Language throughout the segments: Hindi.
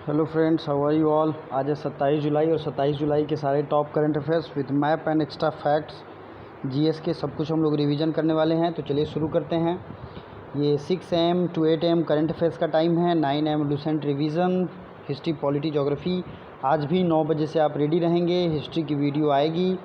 Hello friends, how are you all. आज है 27 जुलाई और 27 जुलाई के सारे top current affairs with map and extra facts GS के सब कुछ हम लोग रिवीजन करने वाले हैं। तो चलिए शुरू करते हैं। ये 6 AM to 8 AM current affairs का टाइम है। 9 AM Lucent revision, history, polity, geography. आज भी 9 बजे से आप रेडी रहेंगे। हिस्ट्री की वीडियो आएगी,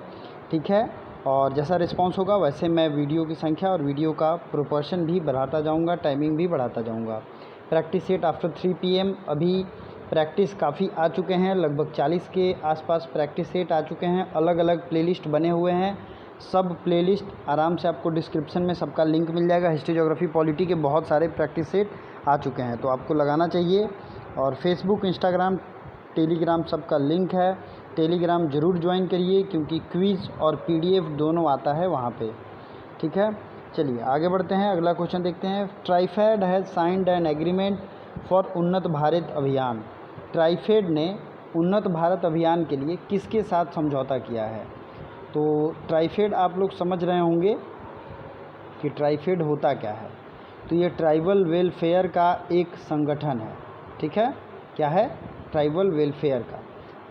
ठीक है। और जैसा रिस्पांस होगा वैसे मैं वीडियो की संख्या और वीडियो का प्रोपोर्शन भी बढ़ाता जाऊँगा, टाइमिंग भी बढ़ाता जाऊँगा। Practice set after 3 PM। अभी प्रैक्टिस काफ़ी आ चुके हैं, लगभग 40 के आसपास प्रैक्टिस सेट आ चुके हैं। अलग अलग प्लेलिस्ट बने हुए हैं। सब प्लेलिस्ट आराम से आपको डिस्क्रिप्शन में सबका लिंक मिल जाएगा। हिस्ट्री, ज्योग्राफी, पॉलिटी के बहुत सारे प्रैक्टिस सेट आ चुके हैं, तो आपको लगाना चाहिए। और फेसबुक, इंस्टाग्राम, टेलीग्राम सबका लिंक है। टेलीग्राम ज़रूर ज्वाइन करिए क्योंकि क्विज़ और PDF दोनों आता है वहाँ पे, ठीक है। चलिए आगे बढ़ते हैं, अगला क्वेश्चन देखते हैं। TRIFED has signed an agreement for उन्नत भारत अभियान। ट्राइफेड ने उन्नत भारत अभियान के लिए किसके साथ समझौता किया है? तो ट्राइफेड आप लोग समझ रहे होंगे कि ट्राइफेड होता क्या है। तो ये ट्राइबल वेलफेयर का एक संगठन है, ठीक है। क्या है? ट्राइबल वेलफेयर का।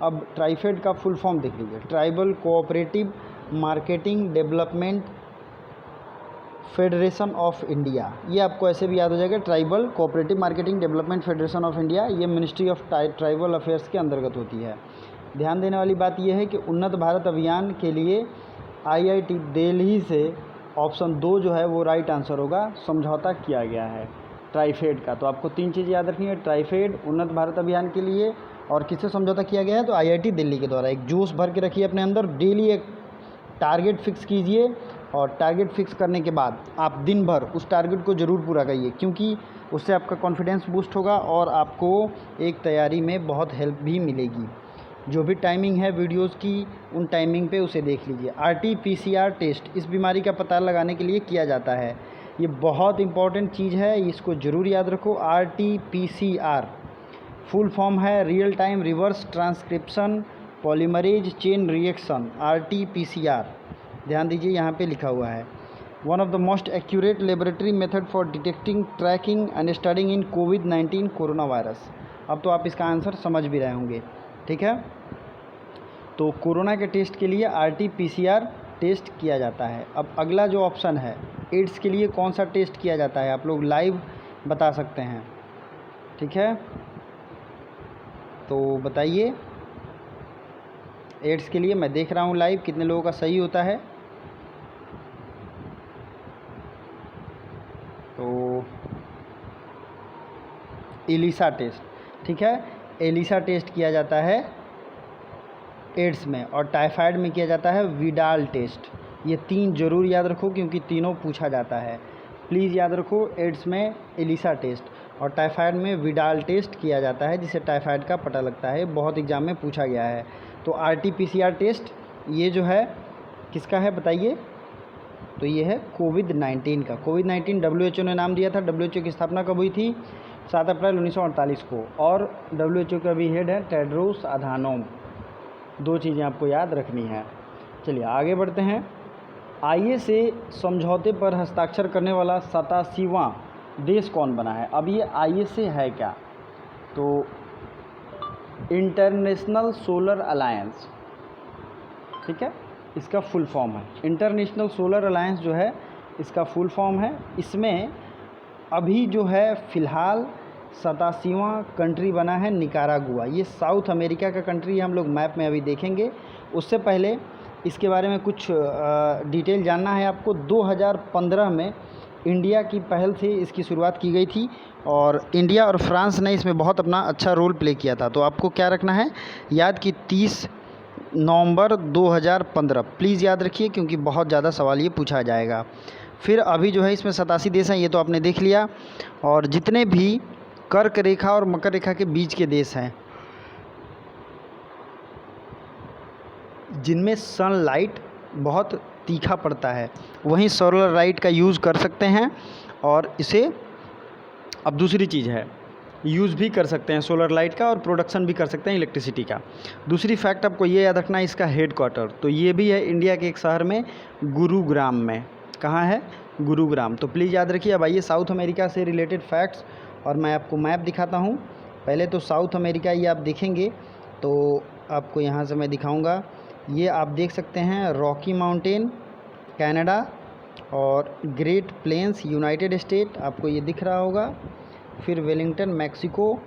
अब ट्राइफेड का फुल फॉर्म देख लीजिए, tribal cooperative marketing development federation of India. ये आपको ऐसे भी याद हो जाएगा, tribal cooperative marketing development federation of India. ये मिनिस्ट्री ऑफ ट्राइबल अफेयर्स के अंतर्गत होती है। ध्यान देने वाली बात यह है कि उन्नत भारत अभियान के लिए IIT दिल्ली से ऑप्शन 2 जो है वो राइट आंसर होगा, समझौता किया गया है ट्राइफेड का। तो आपको 3 चीज़ें याद रखनी है, ट्राइफेड, उन्नत भारत अभियान के लिए, और किससे समझौता किया गया है तो IIT दिल्ली के द्वारा। एक जोश भर के रखिए अपने अंदर, डेली एक टारगेट फिक्स कीजिए और टारगेट फिक्स करने के बाद आप दिन भर उस टारगेट को ज़रूर पूरा करिए, क्योंकि उससे आपका कॉन्फिडेंस बूस्ट होगा और आपको एक तैयारी में बहुत हेल्प भी मिलेगी। जो भी टाइमिंग है वीडियोस की, उन टाइमिंग पे उसे देख लीजिए। RT-PCR टेस्ट इस बीमारी का पता लगाने के लिए किया जाता है। ये बहुत इंपॉर्टेंट चीज़ है, इसको ज़रूर याद रखो। RT-PCR फुल फॉर्म है real time reverse transcription polymerase chain reaction, RT-PCR। ध्यान दीजिए यहाँ पे लिखा हुआ है, one of the most accurate laboratory method for detecting, tracking and studing in COVID-19 corona virus. अब तो आप इसका आंसर समझ भी रहे होंगे, ठीक है। तो कोरोना के टेस्ट के लिए RT-PCR टेस्ट किया जाता है। अब अगला जो ऑप्शन है, एड्स के लिए कौन सा टेस्ट किया जाता है, आप लोग लाइव बता सकते हैं, ठीक है। तो बताइए, एड्स के लिए मैं देख रहा हूँ लाइव कितने लोगों का सही होता है। तो एलिसा टेस्ट, ठीक है, एलिसा टेस्ट किया जाता है एड्स में, और टाइफाइड में किया जाता है विडाल टेस्ट। ये 3 जरूर याद रखो क्योंकि तीनों पूछा जाता है। प्लीज़ याद रखो, एड्स में एलिसा टेस्ट और टाइफाइड में विडाल टेस्ट किया जाता है, जिससे टाइफाइड का पता लगता है। बहुत एग्जाम में पूछा गया है। तो RT-PCR टेस्ट ये जो है किसका है बताइए? तो ये है COVID-19 का। COVID-19 WHO ने नाम दिया था। WHO की स्थापना कब हुई थी? 7 अप्रैल 1948 को। और WHO का भी हेड है टेड्रोस अधानोम। 2 चीज़ें आपको याद रखनी है। चलिए आगे बढ़ते हैं। ISA समझौते पर हस्ताक्षर करने वाला 87वां देश कौन बना है? अब ये ISA है क्या? तो इंटरनेशनल सोलर अलायंस, ठीक है, इसका फुल फॉर्म है। इंटरनेशनल सोलर अलायंस जो है इसका फुल फॉर्म है। इसमें अभी जो है फ़िलहाल 87वां कंट्री बना है निकारागुआ। ये साउथ अमेरिका का कंट्री है, हम लोग मैप में अभी देखेंगे। उससे पहले इसके बारे में कुछ डिटेल जानना है आपको। 2015 में इंडिया की पहल से इसकी शुरुआत की गई थी और इंडिया और फ्रांस ने इसमें बहुत अपना अच्छा रोल प्ले किया था। तो आपको क्या रखना है याद कि 30 नवंबर 2015 प्लीज़ याद रखिए, क्योंकि बहुत ज़्यादा सवाल ये पूछा जाएगा। फिर अभी जो है इसमें 87 देश हैं, ये तो आपने देख लिया। और जितने भी कर्क रेखा और मकर रेखा के बीच के देश हैं, जिनमें सनलाइट बहुत तीखा पड़ता है, वहीं सोलर लाइट का यूज़ कर सकते हैं। और इसे अब दूसरी चीज़ है, यूज़ भी कर सकते हैं सोलर लाइट का और प्रोडक्शन भी कर सकते हैं इलेक्ट्रिसिटी का। दूसरी फैक्ट आपको ये याद रखना है, इसका हेडक्वार्टर तो ये भी है इंडिया के एक शहर में, गुरुग्राम में। कहाँ है? गुरुग्राम। तो प्लीज़ याद रखिए। अब आइए साउथ अमेरिका से रिलेटेड फैक्ट्स, और मैं आपको मैप दिखाता हूँ। पहले तो साउथ अमेरिका ये आप देखेंगे तो आपको यहाँ से मैं दिखाऊंगा। ये आप देख सकते हैं रॉकी माउंटेन कनाडा और ग्रेट प्लेन्स यूनाइटेड स्टेट, आपको ये दिख रहा होगा। फिर वेलिंगटन मैक्सिको,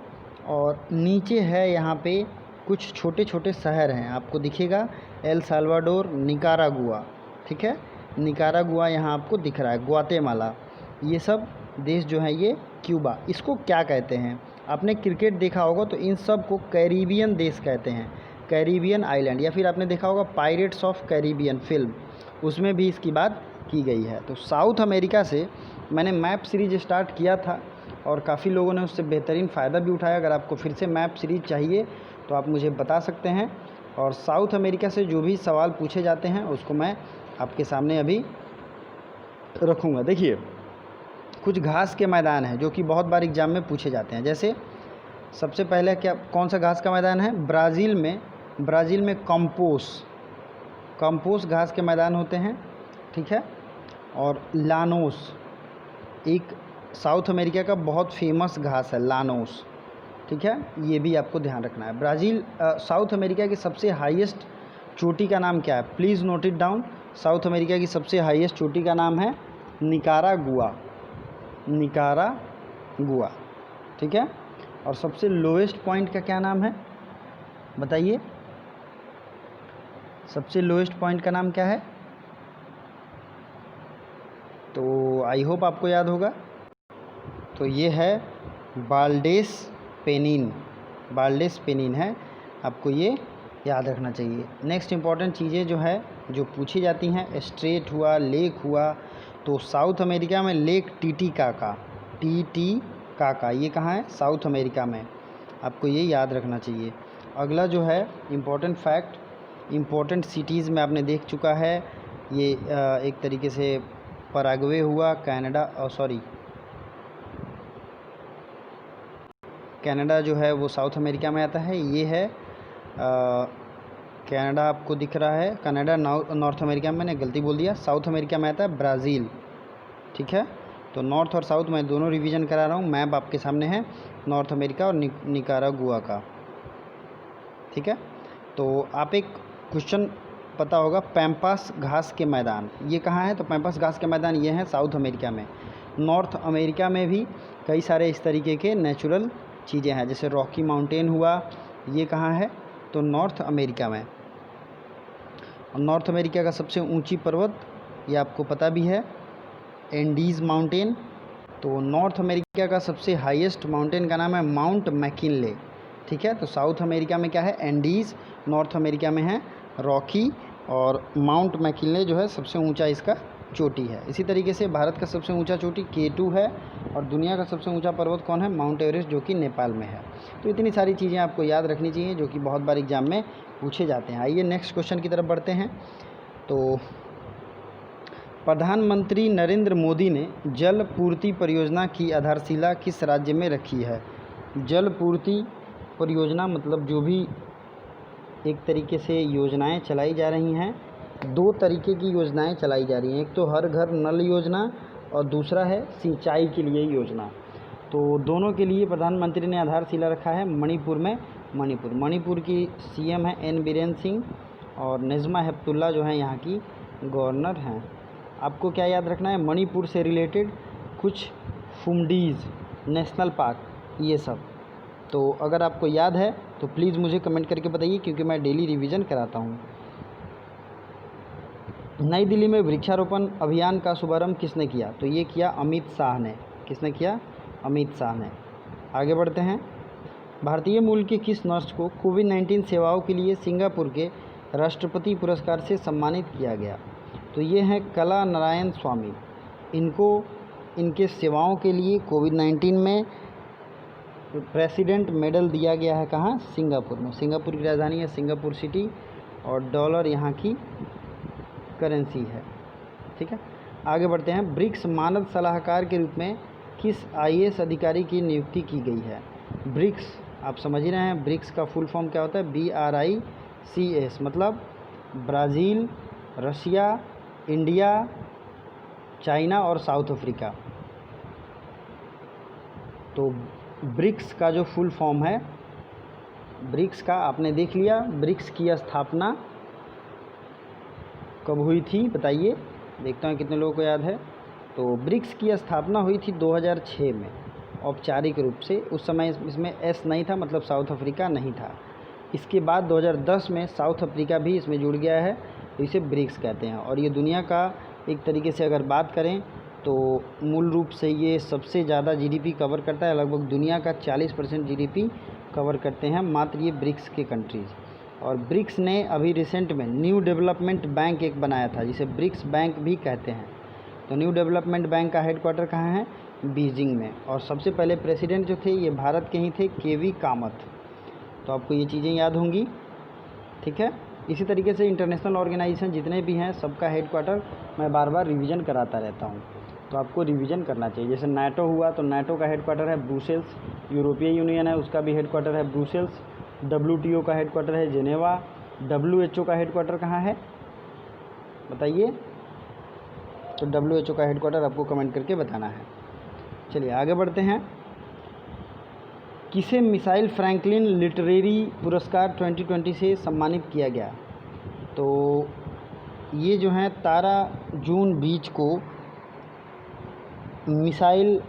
और नीचे है यहाँ पे कुछ छोटे छोटे शहर हैं, आपको दिखेगा एल साल्वाडोर, निकारागुआ, ठीक है, निकारागुआ यहाँ आपको दिख रहा है, ग्वाटेमाला, ये सब देश जो है ये क्यूबा। इसको क्या कहते हैं? आपने क्रिकेट देखा होगा तो इन सब को कैरिबियन देश कहते हैं, कैरिबियन आइलैंड, या फिर आपने देखा होगा पायरेट्स ऑफ कैरिबियन फिल्म, उसमें भी इसकी बात की गई है। तो साउथ अमेरिका से मैंने मैप सीरीज स्टार्ट किया था और काफ़ी लोगों ने उससे बेहतरीन फ़ायदा भी उठाया। अगर आपको फिर से मैप सीरीज चाहिए तो आप मुझे बता सकते हैं, और साउथ अमेरिका से जो भी सवाल पूछे जाते हैं उसको मैं आपके सामने अभी रखूँगा। देखिए कुछ घास के मैदान हैं जो कि बहुत बार एग्ज़ाम में पूछे जाते हैं। जैसे सबसे पहले क्या, कौन सा घास का मैदान है? ब्राज़ील में कंपोस घास के मैदान होते हैं, ठीक है। और लानोस एक साउथ अमेरिका का बहुत फेमस घास है, लानोस, ठीक है, ये भी आपको ध्यान रखना है। साउथ अमेरिका की सबसे हाईएस्ट चोटी का नाम क्या है? Please note it down. South America की सबसे हाईएस्ट चोटी का नाम है निकारागुआ, ठीक है। और सबसे लोएस्ट पॉइंट का क्या नाम है बताइए? सबसे लोएस्ट पॉइंट का नाम क्या है? तो आई होप आपको याद होगा। तो ये है बाल्डेस पेनिन है, आपको ये याद रखना चाहिए। नेक्स्ट इंपॉर्टेंट चीज़ें जो है जो पूछी जाती हैं, स्ट्रेट हुआ, लेक हुआ, तो साउथ अमेरिका में लेक टीटीकाका, ये कहाँ है? साउथ अमेरिका में, आपको ये याद रखना चाहिए। अगला जो है इम्पोर्टेंट फैक्ट, इम्पोर्टेंट सिटीज़ में आपने देख चुका है, ये एक तरीके से पराग्वे हुआ, कनाडा जो है वो साउथ अमेरिका में आता है। ये है कनाडा, आपको दिख रहा है, कनाडा नॉर्थ अमेरिका में, मैंने गलती बोल दिया, साउथ अमेरिका में आता है ब्राज़ील, ठीक है। तो नॉर्थ और साउथ मैं दोनों रिवीजन करा रहा हूँ। मैप आपके सामने है नॉर्थ अमेरिका और निकारागुआ का, ठीक है। तो आप एक क्वेश्चन पता होगा, पैम्पास घास के मैदान ये कहाँ है? तो पैम्पास घास के मैदान ये हैं साउथ अमेरिका में। नॉर्थ अमेरिका में भी कई सारे इस तरीके के नेचुरल चीज़ें हैं, जैसे रॉकी माउंटेन हुआ, ये कहाँ है? तो नॉर्थ अमेरिका में। और नॉर्थ अमेरिका का सबसे ऊंची पर्वत ये आपको पता भी है, एंडीज़ माउंटेन। तो नॉर्थ अमेरिका का सबसे हाईएस्ट माउंटेन का नाम है माउंट मैकिनले, ठीक है। तो साउथ अमेरिका में क्या है? एंडीज़, नॉर्थ अमेरिका में है रॉकी, और माउंट मैकिनले जो है सबसे ऊंचा इसका चोटी है। इसी तरीके से भारत का सबसे ऊंचा चोटी K2 है, और दुनिया का सबसे ऊंचा पर्वत कौन है? माउंट एवरेस्ट, जो कि नेपाल में है। तो इतनी सारी चीज़ें आपको याद रखनी चाहिए जो कि बहुत बार एग्जाम में पूछे जाते हैं। आइए नेक्स्ट क्वेश्चन की तरफ बढ़ते हैं। तो प्रधानमंत्री नरेंद्र मोदी ने जल पूर्ति परियोजना की आधारशिला किस राज्य में रखी है? जल पूर्ति परियोजना मतलब जो भी एक तरीके से योजनाएं चलाई जा रही हैं, दो तरीके की योजनाएं चलाई जा रही हैं, एक तो हर घर नल योजना और दूसरा है सिंचाई के लिए योजना। तो दोनों के लिए प्रधानमंत्री ने आधारशिला रखा है मणिपुर में। मणिपुर की सीएम है एन बीरेन सिंह, और नज़मा हेपतुल्ला जो है यहाँ की गवर्नर हैं। आपको क्या याद रखना है? मणिपुर से रिलेटेड कुछ फुमडीज़ नेशनल पार्क, ये सब। तो अगर आपको याद है तो प्लीज़ मुझे कमेंट करके बताइए, क्योंकि मैं डेली रिवीजन कराता हूँ। नई दिल्ली में वृक्षारोपण अभियान का शुभारंभ किसने किया? तो ये किया अमित शाह ने। किसने किया? अमित शाह ने। आगे बढ़ते हैं। भारतीय मूल के किस नर्स को कोविड-19 सेवाओं के लिए सिंगापुर के राष्ट्रपति पुरस्कार से सम्मानित किया गया? तो ये हैं कला नारायण स्वामी। इनको इनके सेवाओं के लिए कोविड-19 में प्रेसिडेंट मेडल दिया गया है। कहाँ? सिंगापुर में। सिंगापुर की राजधानी है सिंगापुर सिटी, और डॉलर यहाँ की करेंसी है, ठीक है। आगे बढ़ते हैं। ब्रिक्स मानद सलाहकार के रूप में किस IAS अधिकारी की नियुक्ति की गई है? ब्रिक्स आप समझ ही रहे हैं, ब्रिक्स का फुल फॉर्म क्या होता है? BRICS, मतलब ब्राज़ील, रशिया, इंडिया, चाइना और साउथ अफ्रीका। तो ब्रिक्स का जो फुल फॉर्म है, ब्रिक्स का आपने देख लिया। ब्रिक्स की स्थापना कब हुई थी बताइए, देखता हूँ कितने लोगों को याद है। तो ब्रिक्स की स्थापना हुई थी 2006 में औपचारिक रूप से। उस समय इसमें एस नहीं था, मतलब साउथ अफ्रीका नहीं था। इसके बाद 2010 में साउथ अफ्रीका भी इसमें जुड़ गया है, तो इसे ब्रिक्स कहते हैं। और ये दुनिया का एक तरीके से अगर बात करें तो मूल रूप से ये सबसे ज़्यादा जीडीपी कवर करता है, लगभग दुनिया का 40% जीडीपी कवर करते हैं मात्र ये ब्रिक्स के कंट्रीज़। और ब्रिक्स ने अभी रिसेंट में न्यू डेवलपमेंट बैंक एक बनाया था, जिसे ब्रिक्स बैंक भी कहते हैं। तो न्यू डेवलपमेंट बैंक का हेडक्वार्टर कहाँ है? बीजिंग में। और सबसे पहले प्रेसिडेंट जो थे ये भारत के ही थे, केवी कामत। तो आपको ये चीज़ें याद होंगी, ठीक है। इसी तरीके से इंटरनेशनल ऑर्गेनाइजेशन जितने भी हैं सबका हेडक्वार्टर मैं बार बार रिवीजन कराता रहता हूँ, तो आपको रिवीजन करना चाहिए। जैसे नाटो हुआ तो नाटो का हेडक्वार्टर है ब्रुसेल्स, यूरोपीय यूनियन है उसका भी हेडक्वार्टर है ब्रुसेल्स, WTO का हेडक्वार्टर है जेनेवा, WHO का हेडक्वार्टर कहाँ है बताइए। तो WHO का हेडक्वार्टर आपको कमेंट करके बताना है। चलिए आगे बढ़ते हैं। किसे मिसाइल फ्रैंकलिन लिटरेरी पुरस्कार 2020 से सम्मानित किया गया? तो ये जो हैं 13 जून बीच को मिसाइल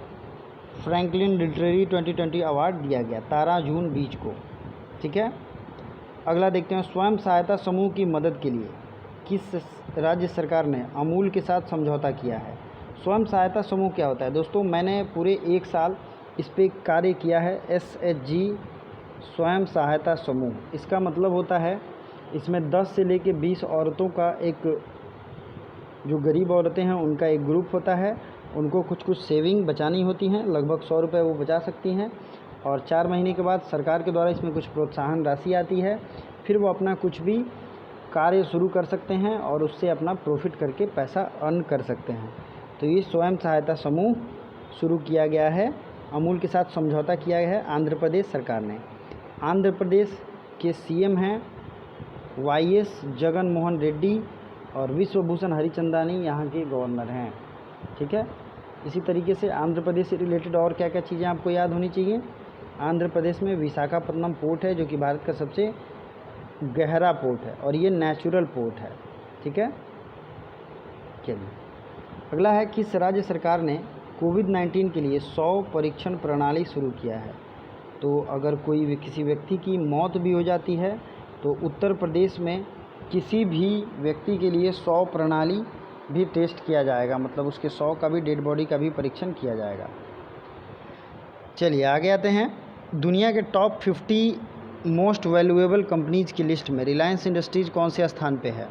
फ्रैंकलिन लिटरेरी 2020 अवार्ड दिया गया, 13 जून बीच को, ठीक है। अगला देखते हैं, स्वयं सहायता समूह की मदद के लिए किस राज्य सरकार ने अमूल के साथ समझौता किया है? स्वयं सहायता समूह क्या होता है दोस्तों? मैंने पूरे 1 साल इस पर कार्य किया है। SHG स्वयं सहायता समूह, इसका मतलब होता है इसमें 10 से लेकर 20 औरतों का एक, जो गरीब औरतें हैं उनका एक ग्रुप होता है। उनको कुछ कुछ सेविंग बचानी होती हैं, लगभग 100 रुपये वो बचा सकती हैं। और 4 महीने के बाद सरकार के द्वारा इसमें कुछ प्रोत्साहन राशि आती है, फिर वो अपना कुछ भी कार्य शुरू कर सकते हैं और उससे अपना प्रॉफिट करके पैसा अर्न कर सकते हैं। तो ये स्वयं सहायता समूह शुरू किया गया है, अमूल के साथ समझौता किया गया है आंध्र प्रदेश सरकार ने। आंध्र प्रदेश के CM हैं YS जगन मोहन रेड्डी और विश्वभूषण हरिचंदानी यहाँ के गवर्नर हैं, ठीक है। इसी तरीके से आंध्र प्रदेश से रिलेटेड और क्या क्या चीज़ें आपको याद होनी चाहिए। आंध्र प्रदेश में विशाखापट्टनम पोर्ट है, जो कि भारत का सबसे गहरा पोर्ट है और ये नेचुरल पोर्ट है, ठीक है। चलिए अगला है, किस राज्य सरकार ने कोविड-19 के लिए 100 परीक्षण प्रणाली शुरू किया है? तो अगर किसी व्यक्ति की मौत भी हो जाती है तो उत्तर प्रदेश में किसी भी व्यक्ति के लिए 100 प्रणाली भी टेस्ट किया जाएगा, मतलब उसके 100 का भी डेड बॉडी का भी परीक्षण किया जाएगा। चलिए आगे आते हैं। दुनिया के टॉप 50 मोस्ट वैल्यूएबल कंपनीज़ की लिस्ट में रिलायंस इंडस्ट्रीज़ कौन से स्थान पे है?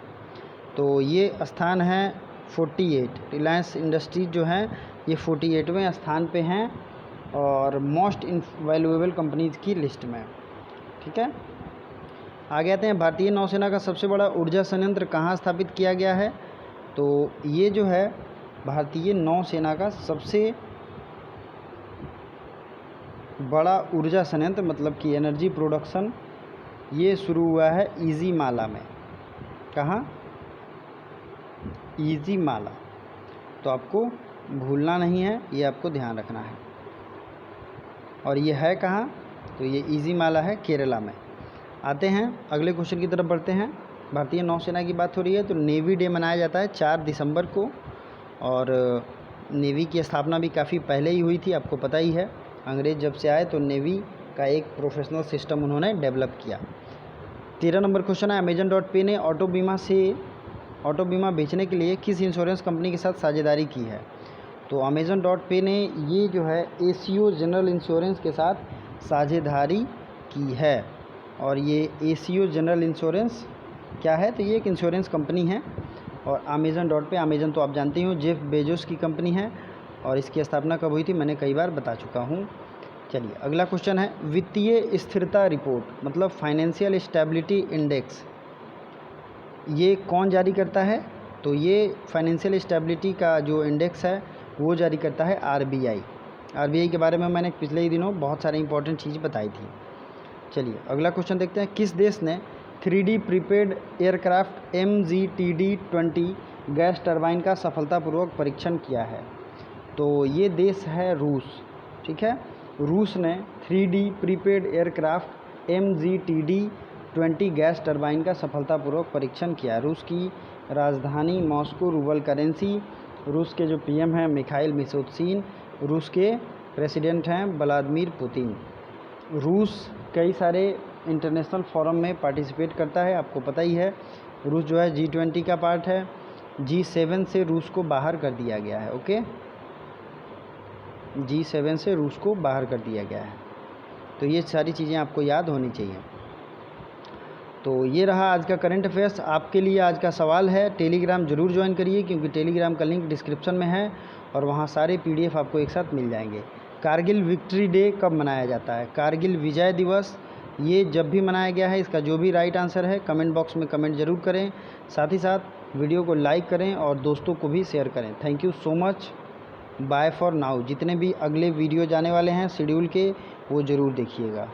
तो ये स्थान है 48। रिलायंस इंडस्ट्रीज़ जो है ये 48वें स्थान पे हैं और मोस्ट वैल्यूएबल कंपनीज़ की लिस्ट में, ठीक है। आगे आते हैं, भारतीय नौसेना का सबसे बड़ा ऊर्जा संयंत्र कहाँ स्थापित किया गया है? तो ये जो है भारतीय नौसेना का सबसे बड़ा ऊर्जा संयंत्र, मतलब कि एनर्जी प्रोडक्शन, ये शुरू हुआ है ईजीमाला में। कहाँ? ईजीमाला। तो आपको भूलना नहीं है, ये आपको ध्यान रखना है। और ये है कहाँ? तो ये ईजीमाला है केरला में। आते हैं अगले क्वेश्चन की तरफ बढ़ते हैं। भारतीय नौसेना की बात हो रही है तो नेवी डे मनाया जाता है 4 दिसंबर को, और नेवी की स्थापना भी काफ़ी पहले ही हुई थी, आपको पता ही है। अंग्रेज़ जब से आए तो नेवी का एक प्रोफेशनल सिस्टम उन्होंने डेवलप किया। 13 नंबर क्वेश्चन है, Amazon.Pay ने ऑटो बीमा बेचने के लिए किस इंश्योरेंस कंपनी के साथ साझेदारी की है? तो Amazon.Pay ने ये जो है ACO जनरल इंश्योरेंस के साथ साझेदारी की है। और ये ACO जनरल इंश्योरेंस क्या है? तो ये एक इंश्योरेंस कंपनी है। और Amazon.Pay, अमेज़न तो आप जानते ही हो, जेफ बेजोस की कंपनी है और इसकी स्थापना कब हुई थी मैंने कई बार बता चुका हूँ। चलिए अगला क्वेश्चन है, वित्तीय स्थिरता रिपोर्ट मतलब फाइनेंशियल स्टेबिलिटी इंडेक्स, ये कौन जारी करता है? तो ये फाइनेंशियल स्टेबिलिटी का जो इंडेक्स है वो जारी करता है RBI के बारे में मैंने पिछले ही दिनों बहुत सारी इंपॉर्टेंट चीज़ बताई थी। चलिए अगला क्वेश्चन देखते हैं, किस देश ने 3D prepaid aircraft MGTD-20 gas turbine का सफलतापूर्वक परीक्षण किया है? तो ये देश है रूस, ठीक है। रूस ने 3D prepaid aircraft MGTD-20 gas turbine का सफलतापूर्वक परीक्षण किया। रूस की राजधानी मॉस्को, रूबल करेंसी। रूस के जो PM हैं मिखाइल मिशोत्सिन। रूस के प्रेसिडेंट हैं व्लादिमीर पुतिन। रूस कई सारे इंटरनेशनल फोरम में पार्टिसिपेट करता है, आपको पता ही है। रूस जो है G20 का पार्ट है। G7 से रूस को बाहर कर दिया गया है। ओके, G7 से रूस को बाहर कर दिया गया है। तो ये सारी चीज़ें आपको याद होनी चाहिए। तो ये रहा आज का करंट अफेयर्स। आपके लिए आज का सवाल है, टेलीग्राम ज़रूर ज्वाइन करिए, क्योंकि टेलीग्राम का लिंक डिस्क्रिप्शन में है और वहाँ सारे PDF आपको एक साथ मिल जाएंगे। कारगिल विक्ट्री डे कब मनाया जाता है? कारगिल विजय दिवस ये जब भी मनाया गया है, इसका जो भी राइट आंसर है कमेंट बॉक्स में कमेंट ज़रूर करें। साथ ही साथ वीडियो को लाइक करें और दोस्तों को भी शेयर करें। Thank you so much, bye for now. जितने भी अगले वीडियो जाने वाले हैं शेड्यूल के, वो ज़रूर देखिएगा।